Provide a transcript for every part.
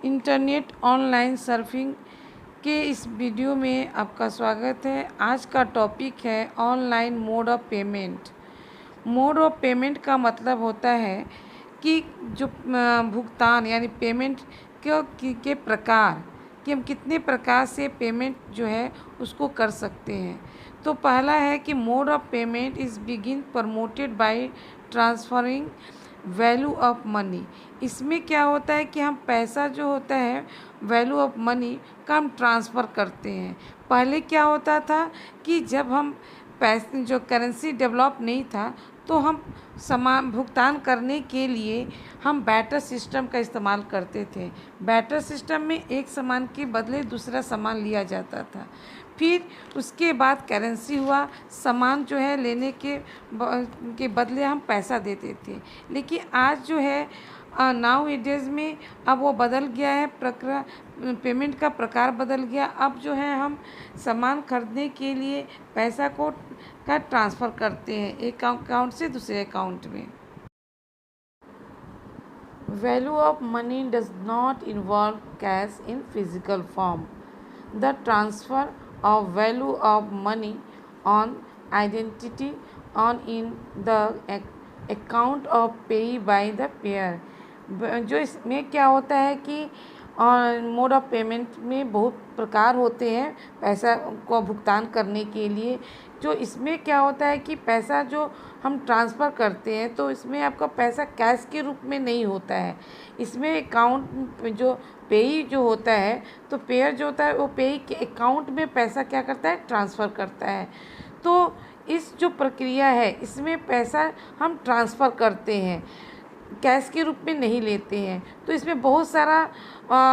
Internet online surfing के इस video में आपका स्वागत है। आज का टॉपिक है online mode of payment. Mode of payment का मतलब होता है कि जो भुगतान यानी पेमेंट के प्रकार कि हम कितने प्रकार से पेमेंट जो है उसको कर सकते हैं। तो पहला है कि mode of payment is begin promoted by transferring value of money. इसमें क्या होता है कि हम पैसा जो होता है वैल्यू ऑफ मनी का हम ट्रांसफ़र करते हैं। पहले क्या होता था कि जब हम पैसे जो करेंसी डेवलप नहीं था तो हम सामान भुगतान करने के लिए हम बैटर सिस्टम का इस्तेमाल करते थे। बैटर सिस्टम में एक सामान के बदले दूसरा सामान लिया जाता था। फिर उसके बाद करेंसी हुआ, सामान जो है लेने के बदले हम पैसा देते थे। लेकिन आज जो है नाउ एडेज में अब वो बदल गया है, पेमेंट का प्रकार बदल गया। अब जो है हम सामान खरीदने के लिए पैसा का ट्रांसफ़र करते हैं एक अकाउंट से दूसरे अकाउंट में। Value of money does not involve cash in physical form. The transfer of value of money on identity on in the account of pay by the payer। जो इसमें क्या होता है कि मोड ऑफ पेमेंट में बहुत प्रकार होते हैं पैसा को भुगतान करने के लिए। जो इसमें क्या होता है कि पैसा जो हम ट्रांसफ़र करते हैं तो इसमें आपका पैसा कैश के रूप में नहीं होता है। इसमें अकाउंट जो पेई जो होता है तो पेयर जो होता है वो पेई के अकाउंट में पैसा क्या करता है, ट्रांसफ़र करता है। तो इस जो प्रक्रिया है इसमें पैसा हम ट्रांसफ़र करते हैं, कैश के रूप में नहीं लेते हैं। तो इसमें बहुत सारा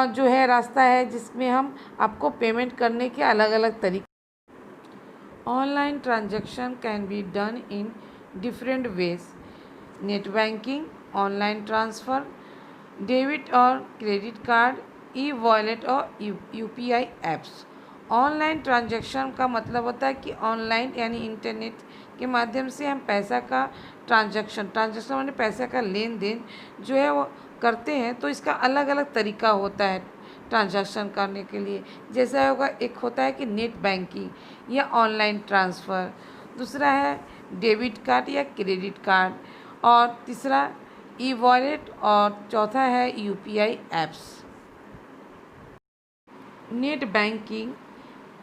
जो है रास्ता है जिसमें हम आपको पेमेंट करने के अलग अलग तरीके। Online transaction can be done in different ways. Net banking, online transfer, debit और क्रेडिट कार्ड, ई वॉलेट और यूपीआई ऐप्स। ऑनलाइन ट्रांजैक्शन का मतलब होता है कि ऑनलाइन यानी इंटरनेट के माध्यम से हम पैसा का ट्रांजैक्शन माने पैसा का लेन देन जो है वो करते हैं। तो इसका अलग अलग तरीका होता है ट्रांजैक्शन करने के लिए। जैसा होगा, एक होता है कि नेट बैंकिंग या ऑनलाइन ट्रांसफ़र, दूसरा है डेबिट कार्ड या क्रेडिट कार्ड, और तीसरा ई वॉलेट, और चौथा है UPI apps. Net banking.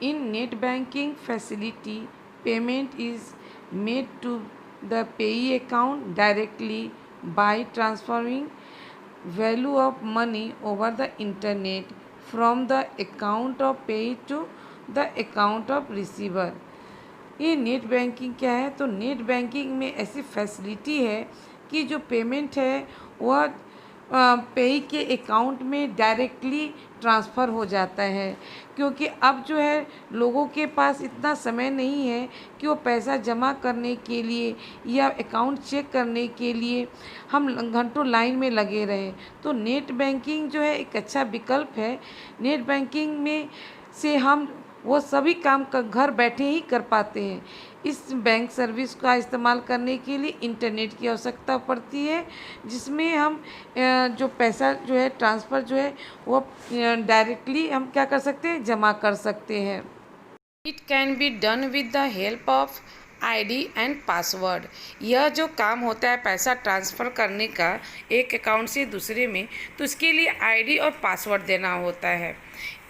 In net banking facility payment is made to the payee account directly by transferring value of money over the internet from the account of pay to the account of receiver। ये net banking क्या है? तो net banking में ऐसी facility है कि जो payment है वह पेई के अकाउंट में डायरेक्टली ट्रांसफ़र हो जाता है, क्योंकि अब जो है लोगों के पास इतना समय नहीं है कि वो पैसा जमा करने के लिए या अकाउंट चेक करने के लिए हम घंटों लाइन में लगे रहें। तो नेट बैंकिंग जो है एक अच्छा विकल्प है। नेट बैंकिंग में से हम वो सभी काम का घर बैठे ही कर पाते हैं। इस बैंक सर्विस का इस्तेमाल करने के लिए इंटरनेट की आवश्यकता पड़ती है, जिसमें हम जो पैसा जो है ट्रांसफ़र जो है वो डायरेक्टली हम क्या कर सकते हैं, जमा कर सकते हैं। It can be done with the help of ID and password. यह जो काम होता है पैसा ट्रांसफ़र करने का एक अकाउंट से दूसरे में, तो इसके लिए आईडी और पासवर्ड देना होता है।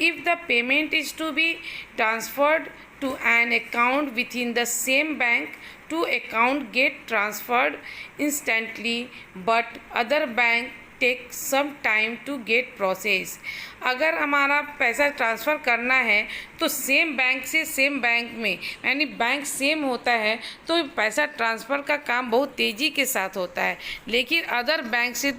If the payment is to be transferred to an account within the same bank, to account get transferred instantly, but other bank take some time to get process। अगर हमारा पैसा ट्रांसफ़र करना है तो सेम बैंक से same bank में यानी bank same होता है तो पैसा ट्रांसफ़र का काम बहुत तेज़ी के साथ होता है। लेकिन अदर बैंक से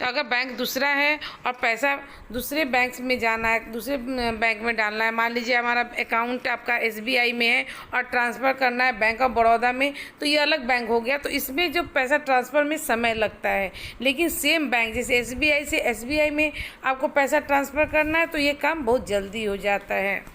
अगर बैंक दूसरा है और पैसा दूसरे बैंक में जाना है, दूसरे बैंक में डालना है, मान लीजिए हमारा अकाउंट आपका एसबीआई में है और ट्रांसफ़र करना है बैंक ऑफ बड़ौदा में, तो ये अलग बैंक हो गया। तो इसमें जो पैसा ट्रांसफ़र में समय लगता है। लेकिन सेम बैंक जैसे एसबीआई से एसबीआई में आपको पैसा ट्रांसफ़र करना है तो ये काम बहुत जल्दी हो जाता है।